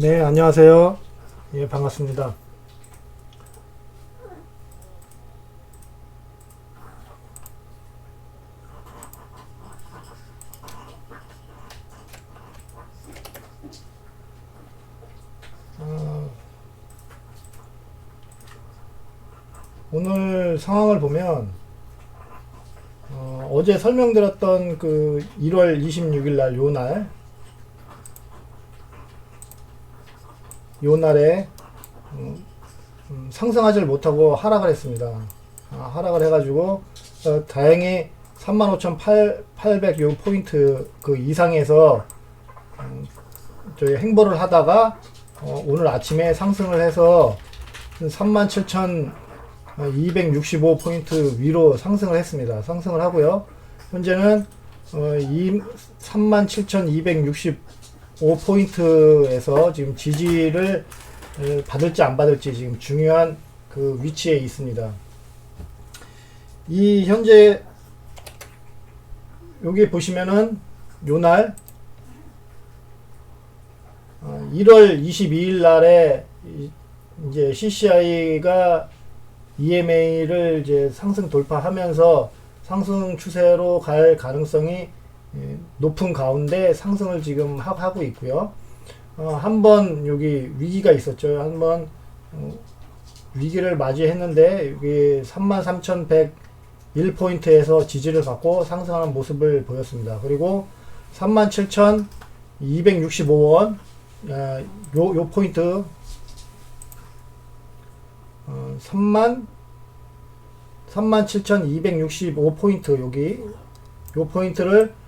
네, 안녕하세요. 예, 반갑습니다. 오늘 상황을 보면 어제 설명드렸던 그 1월 26일 날 요 날에 상승하지를 못하고 하락을 했습니다. 하락을 해가지고 다행히 35,800 요 포인트 그 이상에서 저희 행보를 하다가 오늘 아침에 상승을 해서 37,265 포인트 위로 상승을 했습니다. 상승을 하고요. 현재는 37,265 포인트에서 지금 지지를 받을지 안 받을지 지금 중요한 그 위치에 있습니다. 이 현재 여기 보시면은 요날 1월 22일 날에 이제 CCI가 EMA를 이제 상승 돌파하면서 상승 추세로 갈 가능성이 높은 가운데 상승을 지금 하고 있고요. 한번 여기 위기가 있었죠. 한번 위기를 맞이했는데 여기 33,101포인트에서 지지를 받고 상승하는 모습을 보였습니다. 그리고 37,265원 요 포인트 37,265포인트 여기 요 포인트를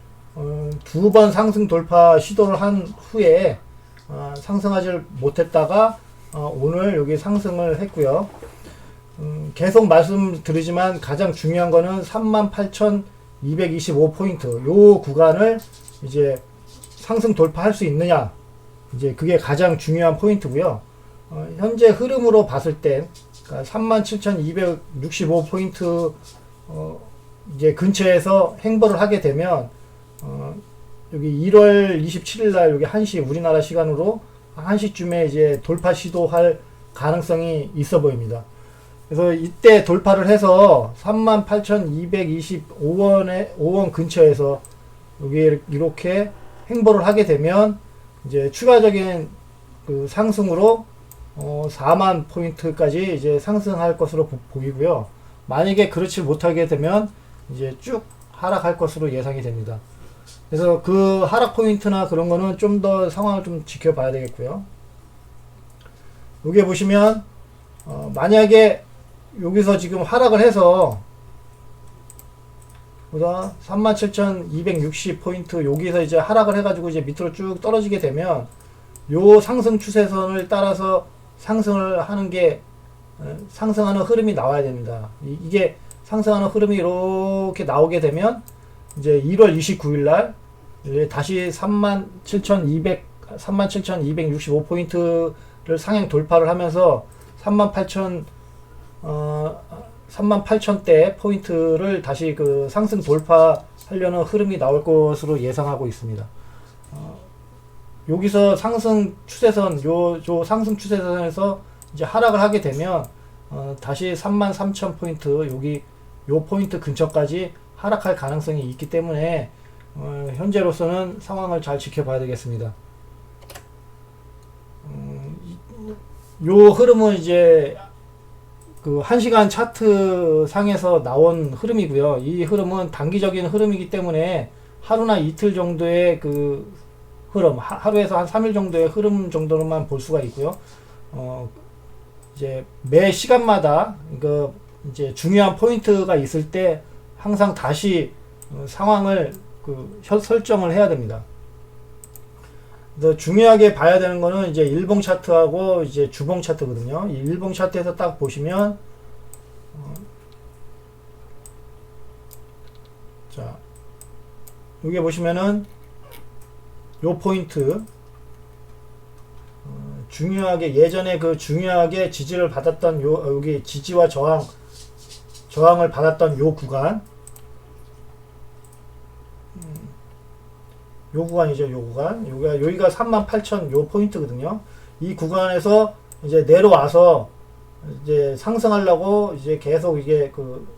두 번 상승 돌파 시도를 한 후에 상승하지 못했다가 오늘 여기 상승을 했고요. 계속 말씀드리지만 가장 중요한 거는 38,225포인트 요 구간을 이제 상승 돌파할 수 있느냐, 이제 그게 가장 중요한 포인트고요. 현재 흐름으로 봤을 땐 그러니까 37,265포인트 이제 근처에서 행보를 하게 되면 여기 1월 27일 날 여기 1시 우리나라 시간으로 1시쯤에 이제 돌파 시도할 가능성이 있어 보입니다. 그래서 이때 돌파를 해서 38,225원 근처에서 여기 이렇게 행보를 하게 되면 이제 추가적인 그 상승으로 4만 포인트까지 이제 상승할 것으로 보이고요. 만약에 그렇지 못하게 되면 이제 쭉 하락할 것으로 예상이 됩니다. 그래서 그 하락 포인트나 그런 거는 좀 더 상황을 좀 지켜봐야 되겠고요. 여기 보시면 만약에 여기서 지금 하락을 해서 보다 37,260포인트 여기서 이제 하락을 해가지고 이제 밑으로 쭉 떨어지게 되면 요 상승 추세선을 따라서 상승을 하는 게 상승하는 흐름이 나와야 됩니다. 이게 상승하는 흐름이 이렇게 나오게 되면 이제 1월 29일 날 다시 37,265포인트를 상향 돌파를 하면서 38,000대 포인트를 다시 그 상승 돌파하려는 흐름이 나올 것으로 예상하고 있습니다. 여기서 상승 추세선, 요 상승 추세선에서 이제 하락을 하게 되면 다시 33,000포인트 여기 요 포인트 근처까지 하락할 가능성이 있기 때문에 현재로서는 상황을 잘 지켜봐야 되겠습니다. 요 흐름은 이제 그 1시간 차트 상에서 나온 흐름이고요. 이 흐름은 단기적인 흐름이기 때문에 하루나 이틀 정도의 그 흐름, 하루에서 한 3일 정도의 흐름 정도로만 볼 수가 있고요. 이제 매 시간마다 그 이제 중요한 포인트가 있을 때 항상 다시 상황을 그 설정을 해야 됩니다. 그래서 중요하게 봐야 되는 거는 이제 일봉 차트하고 이제 주봉 차트거든요. 이 일봉 차트에서 딱 보시면 자 여기 보시면은 요 포인트 중요하게 예전에 그 중요하게 지지를 받았던 요 여기 지지와 저항을 받았던 요 구간 요 구간이죠. 요 구간 여기가 38,000 요 포인트거든요. 이 구간에서 이제 내려와서 이제 상승하려고 이제 계속 이게 그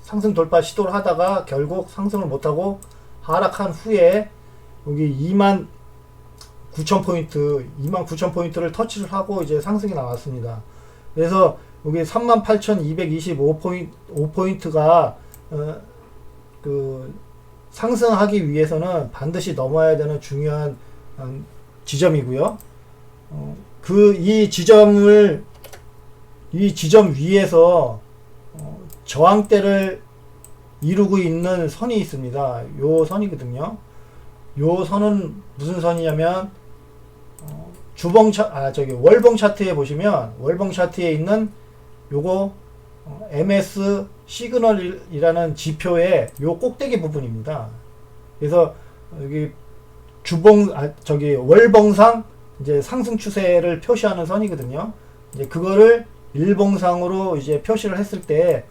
상승 돌파 시도를 하다가 결국 상승을 못하고 하락한 후에 여기 29,000포인트를 터치를 하고 이제 상승이 나왔습니다. 그래서 여기 38,225포인트가 그 상승하기 위해서는 반드시 넘어야 되는 중요한 지점이고요. 이 지점 위에서 저항대를 이루고 있는 선이 있습니다. 요 선이거든요. 요 선은 무슨 선이냐면 월봉 차트에 보시면 월봉 차트에 있는 요거 MS 시그널이라는 지표의 요 꼭대기 부분입니다. 그래서 여기 월봉상 이제 상승 추세를 표시하는 선이거든요. 이제 그거를 일봉상으로 이제 표시를 했을 때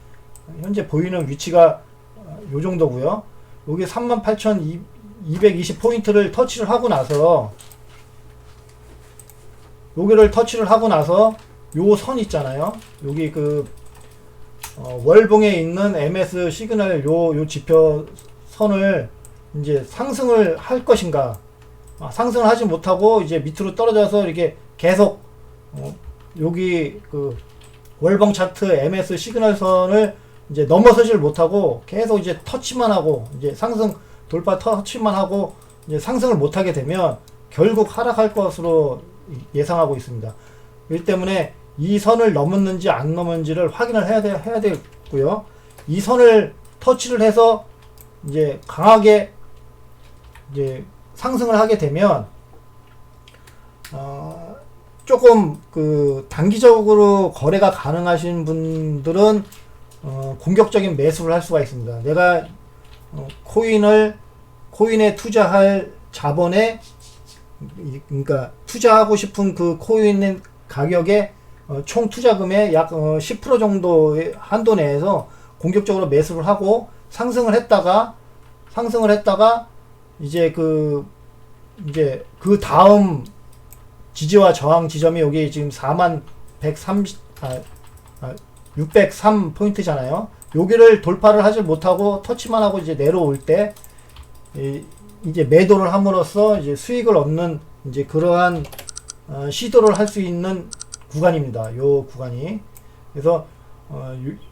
현재 보이는 위치가 요 정도고요. 여기 38,220포인트를 터치를 하고 나서 여기를 터치를 하고 나서 요 선 있잖아요. 여기 그 월봉에 있는 MS 시그널 요 지표 선을 이제 상승을 할 것인가, 상승을 하지 못하고 이제 밑으로 떨어져서 이렇게 계속 여기 그 월봉 차트 MS 시그널 선을 이제 넘어서질 못하고 계속 이제 터치만 하고 이제 상승 돌파 터치만 하고 이제 상승을 못하게 되면 결국 하락할 것으로 예상하고 있습니다. 이 때문에 이 선을 넘었는지 안 넘었는지를 확인을 해야 되고요. 이 선을 터치를 해서 이제 강하게 이제 상승을 하게 되면 조금 그 단기적으로 거래가 가능하신 분들은 공격적인 매수를 할 수가 있습니다. 내가 코인에 투자할 자본에 그러니까 투자하고 싶은 그 코인 가격의 총 투자금의 약 10% 정도의 한도 내에서 공격적으로 매수를 하고 상승을 했다가 이제 그 다음 지지와 저항 지점이 여기 지금 603포인트잖아요. 여기를 돌파를 하지 못하고 터치만 하고 이제 내려올 때 이제 매도를 함으로써 이제 수익을 얻는 이제 그러한 시도를 할 수 있는 구간입니다. 요 구간이. 그래서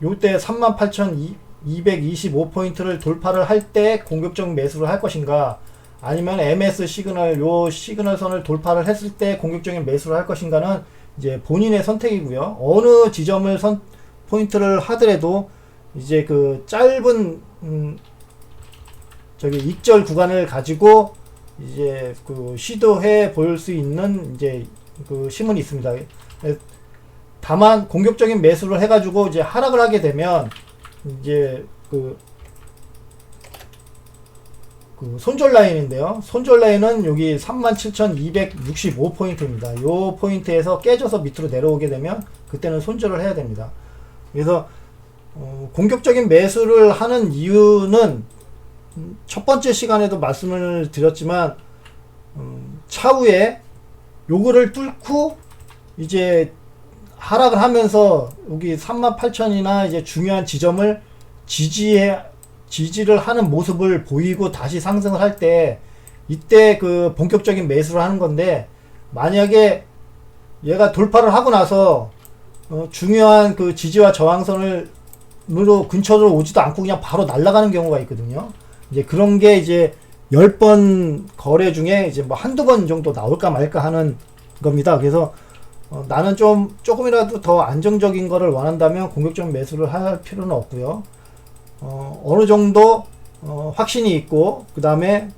요때 38,225포인트를 돌파를 할 때 공격적 매수를 할 것인가, 아니면 MS 시그널 요 시그널 선을 돌파를 했을 때 공격적인 매수를 할 것인가는 이제 본인의 선택이고요. 어느 지점을 포인트를 하더라도 이제 그 짧은 익절 구간을 가지고 이제 그 시도해 볼 수 있는 이제 그 신문이 있습니다. 다만 공격적인 매수를 해가지고 이제 하락을 하게 되면 이제 그 손절 라인인데요. 손절 라인은 여기 37,265포인트입니다. 요 포인트에서 깨져서 밑으로 내려오게 되면 그때는 손절을 해야 됩니다. 그래서 공격적인 매수를 하는 이유는 첫 번째 시간에도 말씀을 드렸지만 차후에 요거를 뚫고 이제 하락을 하면서 여기 38,000이나 이제 중요한 지점을 지지를 하는 모습을 보이고 다시 상승을 할 때 이때 그 본격적인 매수를 하는 건데, 만약에 얘가 돌파를 하고 나서 중요한 그 지지와 저항선으로 근처로 오지도 않고 그냥 바로 날아가는 경우가 있거든요. 이제 그런 게 이제 10번 거래 중에 이제 뭐 한두 번 정도 나올까 말까 하는 겁니다. 그래서 나는 조금이라도 더 안정적인 거를 원한다면 공격적 매수를 할 필요는 없고요. 어느 정도 확신이 있고 그 다음에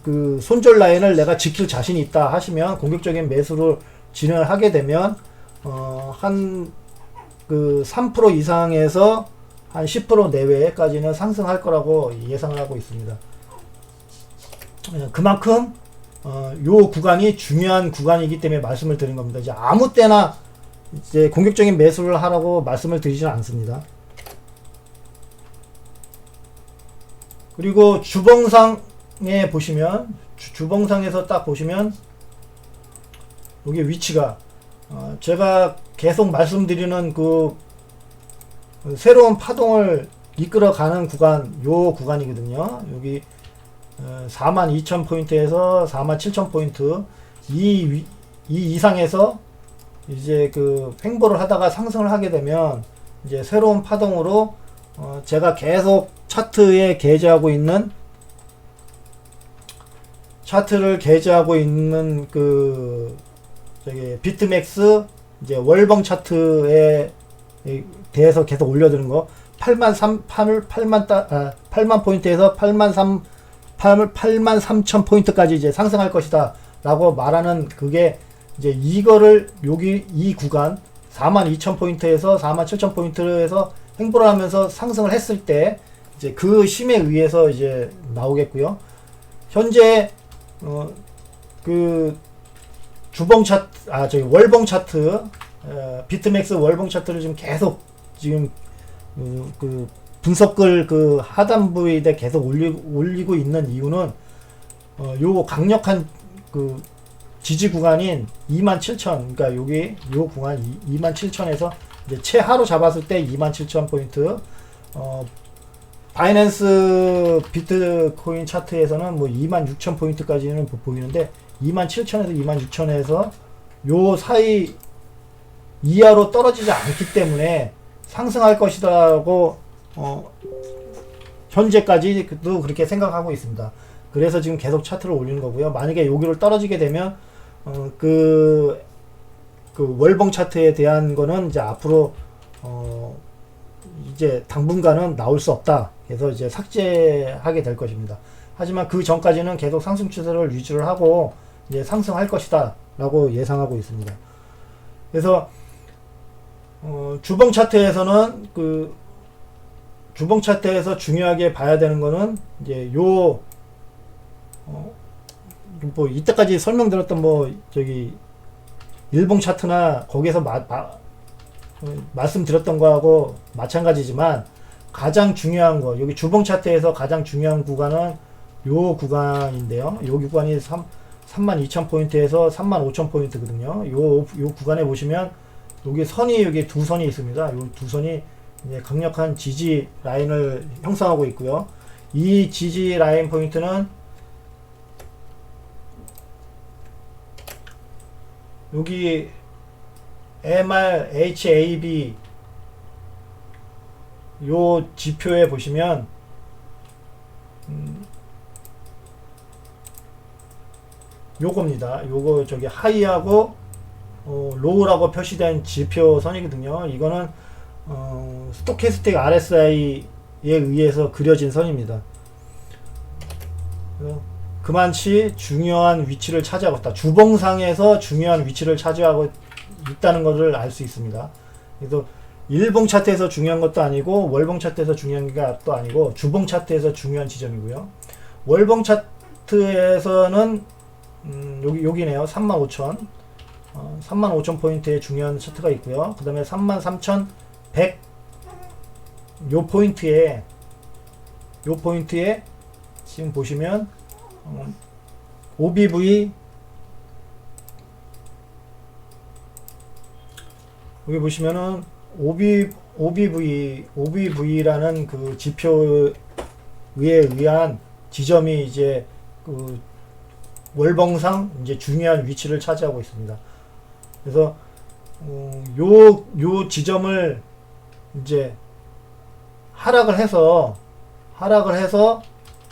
그 손절 라인을 내가 지킬 자신이 있다 하시면 공격적인 매수를 진행을 하게 되면 한 그 3% 이상에서 한 10% 내외까지는 상승할 거라고 예상을 하고 있습니다. 그만큼 요 구간이 중요한 구간이기 때문에 말씀을 드린 겁니다. 이제 아무 때나 이제 공격적인 매수를 하라고 말씀을 드리지는 않습니다. 그리고 주봉상에 보시면 주봉상에서 딱 보시면 여기 위치가 제가 계속 말씀드리는 그 새로운 파동을 이끌어가는 구간, 요 구간이거든요. 여기 42,000포인트에서 47,000포인트 이 이상에서 이제 그 횡보를 하다가 상승을 하게 되면 이제 새로운 파동으로 제가 계속 차트에 게재하고 있는 그 저기 비트맥스 이제 월봉 차트에 대해서 계속 올려드는 거 8만 포인트에서 83,000 포인트까지 이제 상승할 것이다 라고 말하는 그게 이제 이거를 여기 이 구간 42,000 포인트에서 47,000 포인트에서 횡보를 하면서 상승을 했을 때 이제 그 힘에 의해서 이제 나오겠고요. 현재 그 주봉 차트 저기 월봉 차트 비트맥스 월봉 차트를 지금 계속 지금 그 분석글 그 하단 부위에 계속 올리고 있는 이유는 요 강력한 그 지지 구간인 27,000 그러니까 여기 요 구간 27,000에서 이제 최하로 잡았을 때 27,000포인트 바이낸스 비트코인 차트에서는 뭐 26,000포인트까지는 보이는데 27,000에서 26,000에서 요 사이 이하로 떨어지지 않기 때문에 상승할 것이라고 현재까지도 그렇게 생각하고 있습니다. 그래서 지금 계속 차트를 올리는 거고요. 만약에 여기를 떨어지게 되면 그 월봉 차트에 대한 거는 이제 앞으로 이제 당분간은 나올 수 없다. 그래서 이제 삭제하게 될 것입니다. 하지만 그 전까지는 계속 상승 추세를 유지를 하고 이제 상승할 것이다 라고 예상하고 있습니다. 그래서 주봉 차트에서는 그 주봉 차트에서 중요하게 봐야 되는 거는 이제 요 뭐 이때까지 설명드렸던 뭐 저기 일봉 차트나 거기에서 말씀드렸던 거하고 마찬가지지만 가장 중요한 거 여기 주봉 차트에서 가장 중요한 구간은 요 구간인데요. 여기 구간이 32,000포인트에서 35,000포인트거든요. 요 구간에 보시면 여기 두 선이 있습니다. 요 두 선이 이제 강력한 지지 라인을 형성하고 있고요. 이 지지 라인 포인트는 여기 MRHAB 요 지표에 보시면 요겁니다. 요거 저기 하이하고 로우라고 표시된 지표선이거든요. 이거는 스토캐스틱 RSI에 의해서 그려진 선입니다. 그만치 중요한 위치를 차지하고 있다. 주봉상에서 중요한 위치를 차지하고 있다는 것을 알 수 있습니다. 그래서 일봉 차트에서 중요한 것도 아니고 월봉 차트에서 중요한 것도 아니고 주봉 차트에서 중요한 지점이고요. 월봉 차트에서는 여기네요. 35,000 35,000포인트의 중요한 차트가 있고요. 그 다음에 33,100 요 포인트에 지금 보시면 OBV 여기 보시면은 OBV라는 그 지표에 의한 지점이 이제 그 월봉상 이제 중요한 위치를 차지하고 있습니다. 그래서 요 지점을 이제 하락을 해서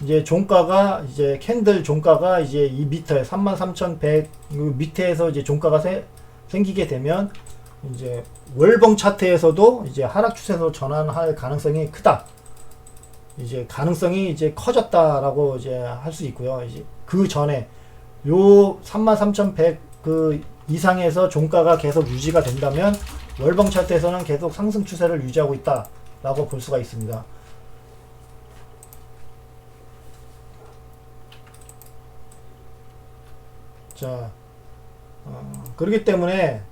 이제 종가가 이제 캔들 종가가 이제 이 밑에 33,100 밑에서 이제 종가가 생기게 되면 이제 월봉 차트에서도 이제 하락 추세로 전환할 가능성이 크다. 이제 가능성이 이제 커졌다라고 이제 할 수 있고요. 이제 그 전에 요 33,100 그 이상에서 종가가 계속 유지가 된다면 월봉 차트에서는 계속 상승 추세를 유지하고 있다라고 볼 수가 있습니다. 자, 그렇기 때문에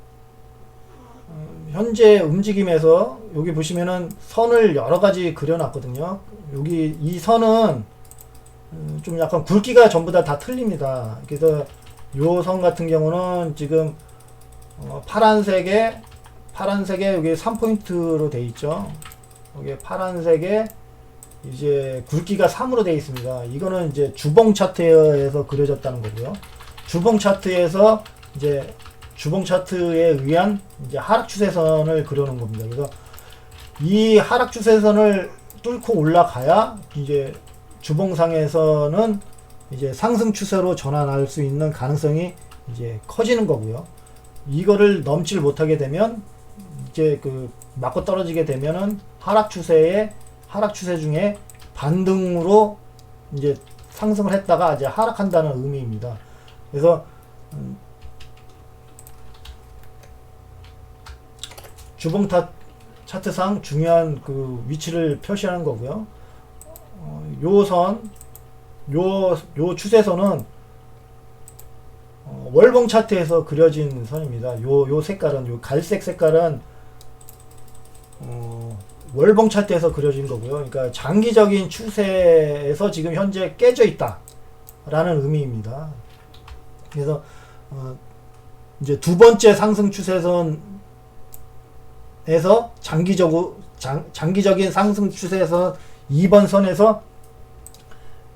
현재 움직임에서 여기 보시면은 선을 여러가지 그려놨거든요. 여기 이 선은 좀 약간 굵기가 전부 다 틀립니다. 그래서 요 선 같은 경우는 지금 파란색에 여기 3포인트로 되어 있죠. 여기 파란색에 이제 굵기가 3으로 되어 있습니다. 이거는 이제 주봉 차트에서 그려졌다는 거고요. 주봉 차트에서 이제 주봉 차트에 의한 이제 하락 추세선을 그려놓은 겁니다. 그래서 이 하락 추세선을 뚫고 올라가야 이제 주봉상에서는 이제 상승 추세로 전환할 수 있는 가능성이 이제 커지는 거고요. 이거를 넘지를 못하게 되면 이제 그 맞고 떨어지게 되면은 하락 추세 중에 반등으로 이제 상승을 했다가 이제 하락한다는 의미입니다. 그래서 주봉 차트상 중요한 그 위치를 표시하는 거고요. 요 추세선은 월봉 차트에서 그려진 선입니다. 요 색깔은, 요 갈색 색깔은 월봉 차트에서 그려진 거고요. 그러니까 장기적인 추세에서 지금 현재 깨져 있다 라는 의미입니다. 그래서 이제 두 번째 상승 추세선에서 장기적인 상승 추세에서 2번 선에서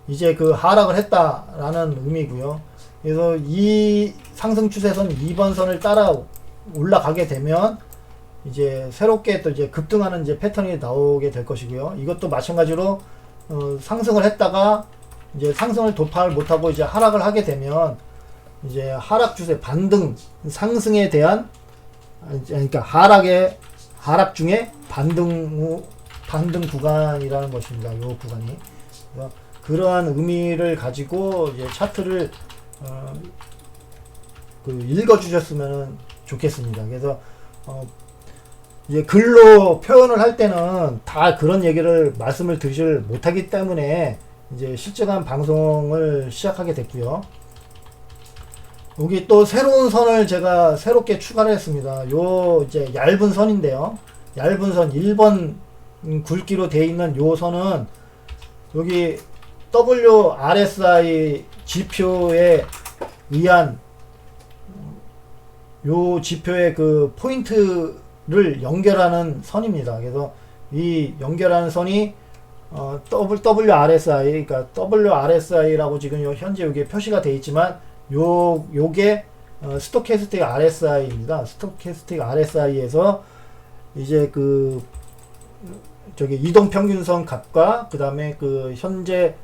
이제 그 하락을 했다라는 의미고요. 그래서 이 상승 추세선 2번 선을 따라 올라가게 되면 이제 새롭게 또 이제 급등하는 이제 패턴이 나오게 될 것이고요. 이것도 마찬가지로 상승을 했다가 이제 상승을 돌파를 못하고 이제 하락을 하게 되면 이제 하락 추세 반등 상승에 대한, 그러니까 하락 중에 반등 구간이라는 것입니다. 요 구간이. 그래서 그러한 의미를 가지고 이제 차트를 읽어 주셨으면 좋겠습니다. 그래서 이제 글로 표현을 할 때는 다 그런 얘기를 말씀을 드리질 못하기 때문에 이제 실시간 방송을 시작하게 됐고요. 여기 또 새로운 선을 제가 새롭게 추가를 했습니다. 요 이제 얇은 선인데요. 얇은 선 1번 굵기로 되어 있는 요 선은 여기 WRSI 지표에 의한 요 지표의 그 포인트를 연결하는 선입니다. 그래서 이 연결하는 선이 WRSI, 그러니까 WRSI라고 지금 현재 여기에 표시가 되어 있지만 요게 스토캐스틱 RSI입니다. 스토캐스틱 RSI에서 이제 그 저기 이동평균선 값과 그 다음에 그 현재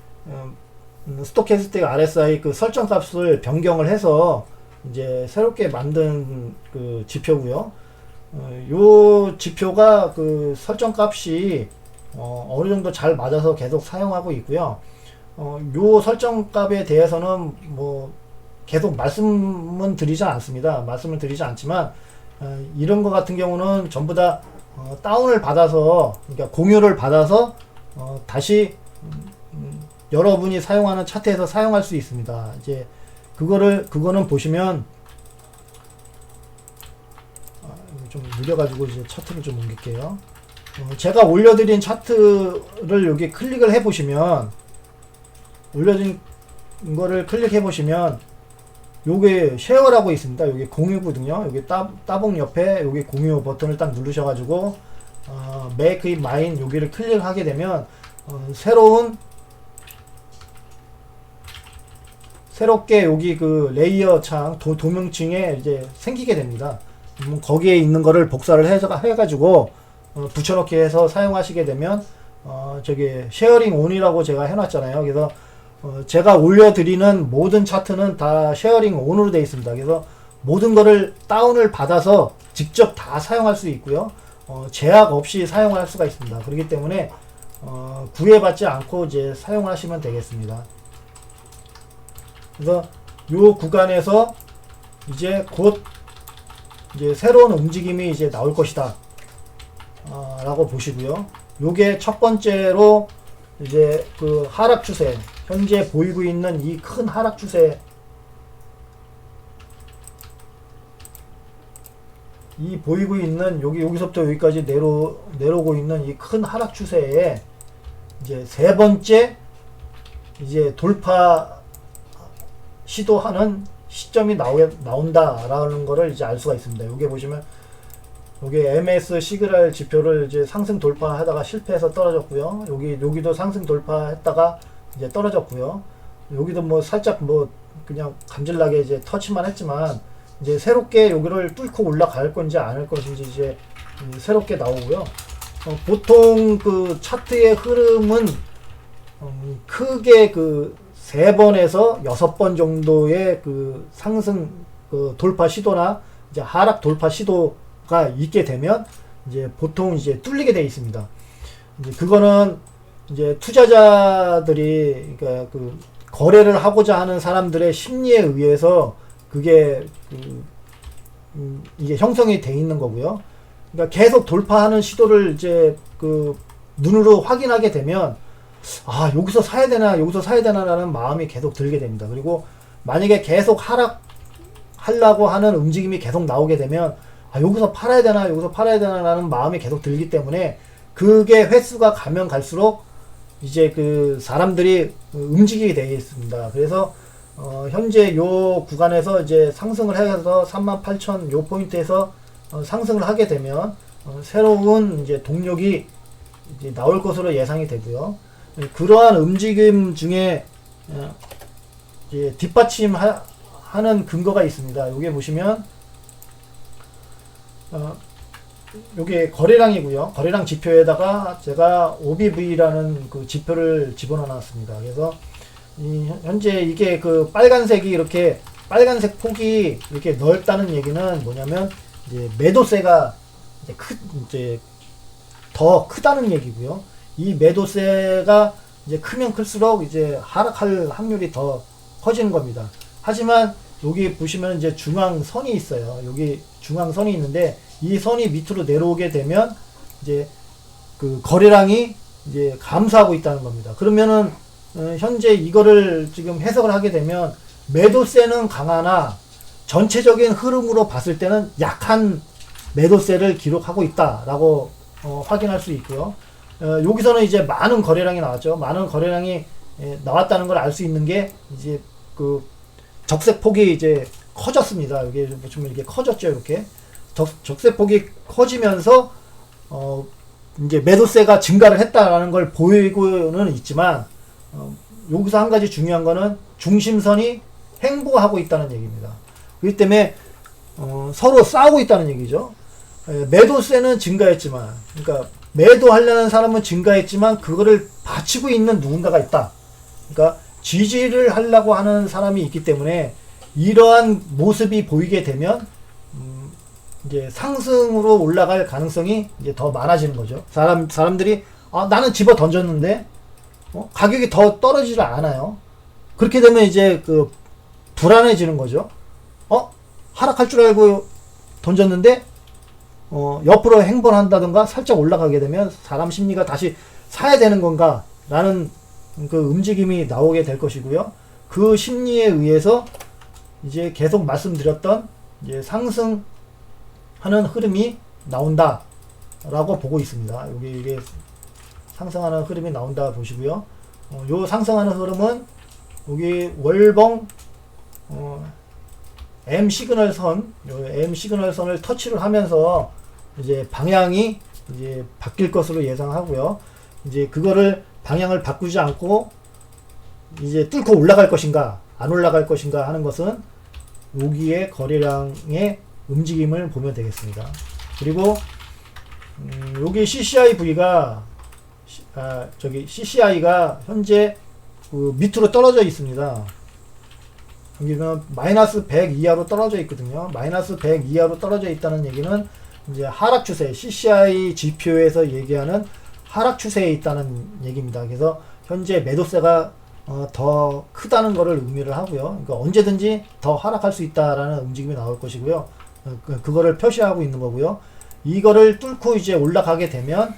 스토캐스틱 RSI 그 설정 값을 변경을 해서 이제 새롭게 만든 그 지표고요. 요 지표가 그 설정 값이 어느 정도 잘 맞아서 계속 사용하고 있고요. 요 설정 값에 대해서는 뭐 계속 말씀은 드리지 않습니다. 말씀을 드리지 않지만 이런 거 같은 경우는 전부 다 다운을 받아서, 그러니까 공유를 받아서 다시 여러분이 사용하는 차트에서 사용할 수 있습니다. 이제 그거는 보시면 좀 느려가지고 이제 차트를 좀 옮길게요. 제가 올려드린 차트를 여기 클릭을 해보시면, 올려진 거를 클릭해 보시면 요게 쉐어라고 있습니다. 여기 공유거든요. 여기 따봉 옆에 여기 공유 버튼을 딱 누르셔가지고 Make it mine 여기를 클릭하게 되면 새롭게 여기 그 레이어 창 도명층에 이제 생기게 됩니다. 거기에 있는 거를 복사를 해가지고 붙여넣기 해서 사용하시게 되면 저기 쉐어링 온이라고 제가 해놨잖아요. 그래서 제가 올려드리는 모든 차트는 다 쉐어링 온으로 되어 있습니다. 그래서 모든 거를 다운을 받아서 직접 다 사용할 수 있고요. 제약 없이 사용할 수가 있습니다. 그렇기 때문에 구애받지 않고 이제 사용하시면 되겠습니다. 그래서 요 구간에서 이제 곧 이제 새로운 움직임이 이제 나올 것이다 라고 보시고요. 요게 첫 번째로 이제 그 하락 추세, 현재 보이고 있는 이 큰 하락 추세, 이 보이고 있는 여기서부터 여기까지 내려오고 있는 이 큰 하락 추세에 이제 세 번째 이제 돌파 시도하는 시점이 나온다라는 거를 이제 알 수가 있습니다. 여기 보시면 여기 MS 시그널 지표를 이제 상승 돌파하다가 실패해서 떨어졌고요. 여기도 상승 돌파했다가 이제 떨어졌고요. 여기도 뭐 살짝 뭐 그냥 감질나게 이제 터치만 했지만 이제 새롭게 여기를 뚫고 올라갈 건지 아닐 것인지 이제 새롭게 나오고요. 보통 그 차트의 흐름은 크게 그 3번에서 6번 정도의 그 상승 그 돌파 시도나 이제 하락 돌파 시도가 있게 되면 이제 보통 이제 뚫리게 되어 있습니다. 이제 그거는 이제 투자자들이 그러니까 그 거래를 하고자 하는 사람들의 심리에 의해서 그게 이게 형성이 돼 있는 거고요. 그러니까 계속 돌파하는 시도를 이제 그 눈으로 확인하게 되면 아, 여기서 사야 되나라는 마음이 계속 들게 됩니다. 그리고 만약에 계속 하락하려고 하는 움직임이 계속 나오게 되면 아, 여기서 팔아야 되나라는 마음이 계속 들기 때문에 그게 횟수가 가면 갈수록 이제 그 사람들이 움직이게 되어 있습니다. 그래서 현재 요 구간에서 이제 상승을 해서 38,000 요 포인트에서 상승을 하게 되면 새로운 이제 동력이 이제 나올 것으로 예상이 되고요. 그러한 움직임 중에 이제 뒷받침하는 근거가 있습니다. 여기 보시면 요게 거래량이고요. 거래량 지표에다가 제가 OBV라는 그 지표를 집어넣어 놨습니다. 그래서 현재 이게 그 빨간색이 이렇게 빨간색 폭이 이렇게 넓다는 얘기는 뭐냐면 이제 매도세가 이제 더 크다는 얘기고요. 이 매도세가 이제 크면 클수록 이제 하락할 확률이 더 커지는 겁니다. 하지만 여기 보시면 이제 중앙선이 있어요. 여기 중앙선이 있는데 이 선이 밑으로 내려오게 되면 이제 그 거래량이 이제 감소하고 있다는 겁니다. 그러면은 현재 이거를 지금 해석을 하게 되면 매도세는 강하나 전체적인 흐름으로 봤을 때는 약한 매도세를 기록하고 있다라고 확인할 수 있고요. 여기서는 이제 많은 거래량이 나왔죠. 많은 거래량이 나왔다는 걸 알 수 있는 게 이제 그 적색폭이 이제 커졌습니다. 여기 보시면 이렇게 커졌죠. 이렇게 적색폭이 커지면서 이제 매도세가 증가를 했다라는 걸 보이고는 있지만 여기서 한 가지 중요한 거는 중심선이 횡보하고 있다는 얘기입니다. 그렇기 때문에 서로 싸우고 있다는 얘기죠. 매도세는 증가했지만, 그러니까 매도하려는 사람은 증가했지만 그거를 받치고 있는 누군가가 있다. 그러니까 지지를 하려고 하는 사람이 있기 때문에 이러한 모습이 보이게 되면 이제 상승으로 올라갈 가능성이 이제 더 많아지는 거죠. 사람들이 나는 집어 던졌는데 가격이 더 떨어지질 않아요. 그렇게 되면 이제 그 불안해지는 거죠. 하락할 줄 알고 던졌는데 옆으로 행보한다든가 살짝 올라가게 되면 사람 심리가 다시 사야 되는 건가 라는 그 움직임이 나오게 될 것이고요. 그 심리에 의해서 이제 계속 말씀드렸던 이제 상승하는 흐름이 나온다 라고 보고 있습니다. 여기 이게 상승하는 흐름이 나온다 보시고요. 요 상승하는 흐름은 여기 월봉 M 시그널 선, M 시그널 선을 터치를 하면서 이제 방향이 이제 바뀔 것으로 예상하고요. 이제 그거를 방향을 바꾸지 않고 이제 뚫고 올라갈 것인가 안 올라갈 것인가 하는 것은 여기에 거래량의 움직임을 보면 되겠습니다. 그리고 여기 CCIV가 CCI가 현재 그 밑으로 떨어져 있습니다. 여기는 마이너스 100 이하로 떨어져 있거든요. 마이너스 100 이하로 떨어져 있다는 얘기는 이제 하락 추세, CCI 지표에서 얘기하는 하락 추세에 있다는 얘기입니다. 그래서 현재 매도세가 더 크다는 것을 의미를 하고요. 그러니까 언제든지 더 하락할 수 있다라는 움직임이 나올 것이고요. 그거를 표시하고 있는 거고요. 이거를 뚫고 이제 올라가게 되면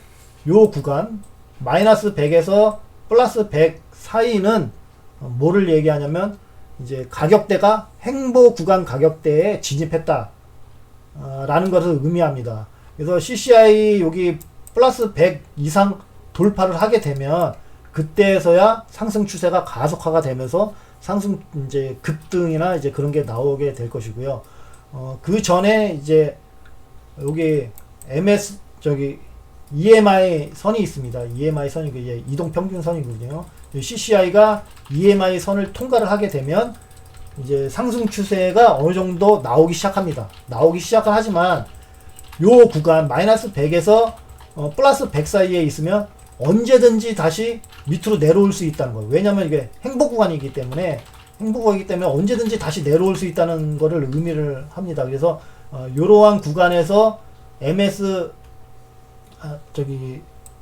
요 구간 마이너스 100에서 플러스 100 사이는 뭐를 얘기하냐면 이제 가격대가 횡보 구간 가격대에 진입했다 라는 것을 의미합니다. 그래서 CCI 여기 플러스 100 이상 돌파를 하게 되면 그때에서야 상승 추세가 가속화가 되면서 상승 이제 급등이나 이제 그런 게 나오게 될 것이고요. 그 전에 이제 여기 MS 저기 EMI 선이 있습니다. EMI 선이 이제 이동 평균 선이거든요. CCI가 EMI 선을 통과를 하게 되면 이제 상승 추세가 어느 정도 나오기 시작합니다. 나오기 시작은 하지만 요 구간 마이너스 100에서 플러스 100 사이에 있으면 언제든지 다시 밑으로 내려올 수 있다는 거예요. 왜냐면 이게 행보 구간이기 때문에 언제든지 다시 내려올 수 있다는 거를 의미를 합니다. 그래서 이러한 구간에서 MS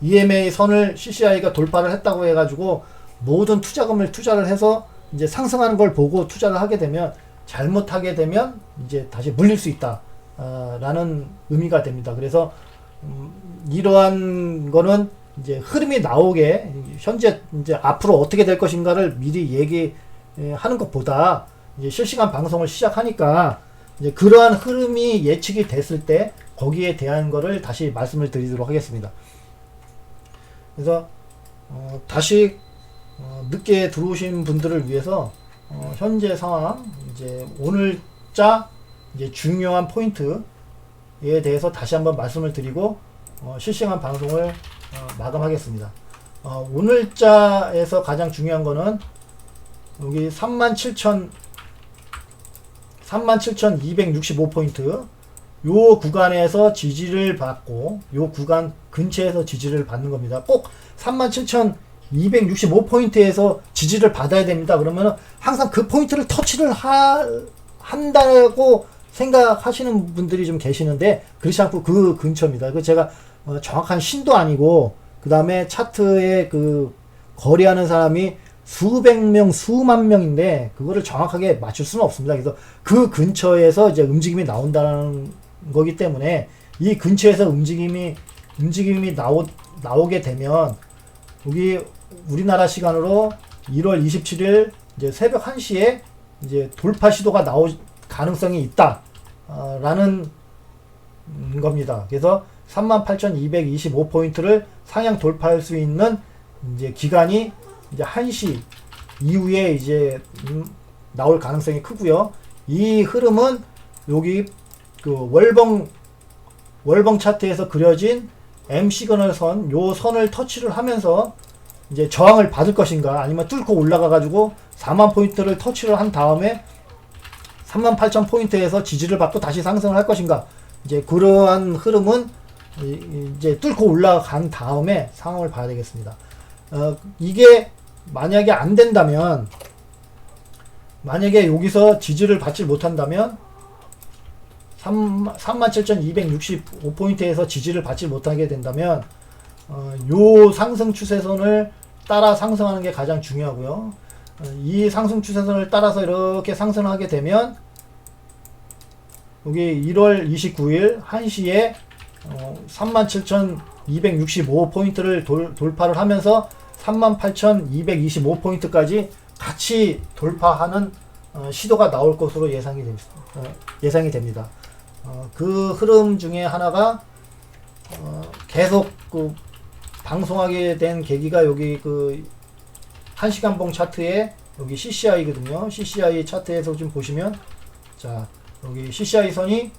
EMA 선을 CCI가 돌파를 했다고 해가지고 모든 투자금을 투자를 해서 이제 상승하는 걸 보고 투자를 하게 되면 잘못하게 되면 이제 다시 물릴 수 있다 라는 의미가 됩니다. 그래서 이러한 거는 이제 흐름이 나오게 현재 이제 앞으로 어떻게 될 것인가를 미리 얘기하는 것보다 이제 실시간 방송을 시작하니까 이제 그러한 흐름이 예측이 됐을 때 거기에 대한 거를 다시 말씀을 드리도록 하겠습니다. 그래서 다시 늦게 들어오신 분들을 위해서 현재 상황 이제 오늘자 이제 중요한 포인트에 대해서 다시 한번 말씀을 드리고 실시간 방송을 마감하겠습니다. 오늘자에서 가장 중요한 거는 여기 37,265포인트 요 구간에서 지지를 받고 요 구간 근처에서 지지를 받는 겁니다. 꼭 37,265포인트에서 지지를 받아야 됩니다. 그러면은 항상 그 포인트를 터치를 한다고 생각하시는 분들이 좀 계시는데 그렇지 않고 그 근처입니다. 그 제가 정확한 신도 아니고 그 다음에 차트에 그 거래하는 사람이 수백 명, 수만 명인데 그거를 정확하게 맞출 수는 없습니다. 그래서 그 근처에서 이제 움직임이 나온다는 거기 때문에 이 근처에서 움직임이 나오게 되면 여기 우리나라 시간으로 1월 27일 이제 새벽 1시에 이제 돌파 시도가 나올 가능성이 있다 라는 겁니다. 그래서 38,225포인트를 상향 돌파할 수 있는 이제 기간이 이제 1시 이후에 이제 나올 가능성이 크고요. 이 흐름은 여기 그 월봉 차트에서 그려진 M 시그널 선, 요 선을 터치를 하면서 이제 저항을 받을 것인가 아니면 뚫고 올라가 가지고 4만 포인트를 터치를 한 다음에 38,000포인트에서 지지를 받고 다시 상승을 할 것인가 이제 그러한 흐름은 이제 뚫고 올라간 다음에 상황을 봐야 되겠습니다. 이게 만약에 안 된다면 만약에 여기서 지지를 받지 못한다면 37,265포인트에서 지지를 받지 못하게 된다면 요 상승 추세선을 따라 상승하는 게 가장 중요하고요. 이 상승 추세선을 따라서 이렇게 상승하게 되면 여기 1월 29일 1시에 37,265포인트를 돌파를 하면서 38,225포인트까지 같이 돌파하는 시도가 나올 것으로 예상이 됩니다. 그 흐름 중에 하나가 계속 그 방송하게 된 계기가 여기 그 1시간봉 차트에 여기 CCI거든요. CCI 차트에서 좀 보시면 자 여기 CCI 선이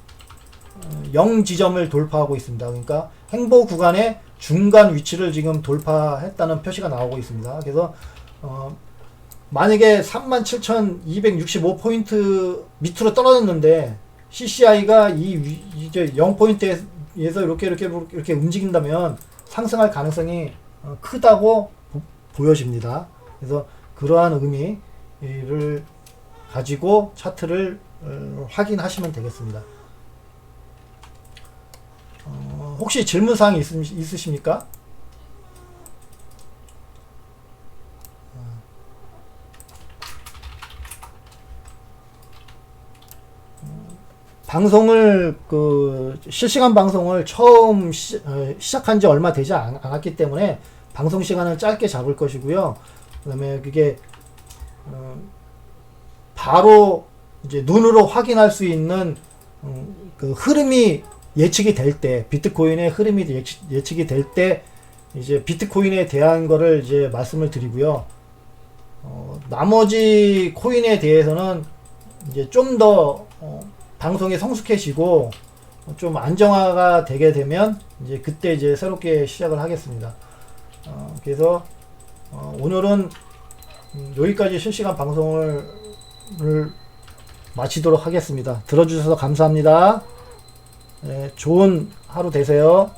0 지점을 돌파하고 있습니다. 그러니까 행보 구간의 중간 위치를 지금 돌파했다는 표시가 나오고 있습니다. 그래서 만약에 37,265포인트 밑으로 떨어졌는데 CCI가 이제 0포인트에서 이렇게 움직인다면 상승할 가능성이 크다고 보여집니다. 그래서 그러한 의미를 가지고 차트를 확인하시면 되겠습니다. 혹시 질문사항이 있으십니까? 방송을 실시간 방송을 처음 시작한 지 얼마 되지 않았기 때문에 방송 시간을 짧게 잡을 것이고요. 그다음에 그게 바로 이제 눈으로 확인할 수 있는 그 흐름이 예측이 될 때, 비트코인의 흐름이 예측이 될 때 이제 비트코인에 대한 거를 이제 말씀을 드리고요. 나머지 코인에 대해서는 이제 좀 더 방송에 성숙해지고 좀 안정화가 되게 되면 이제 그때 이제 새롭게 시작을 하겠습니다. 그래서 오늘은 여기까지 실시간 방송을 마치도록 하겠습니다. 들어주셔서 감사합니다. 네, 좋은 하루 되세요.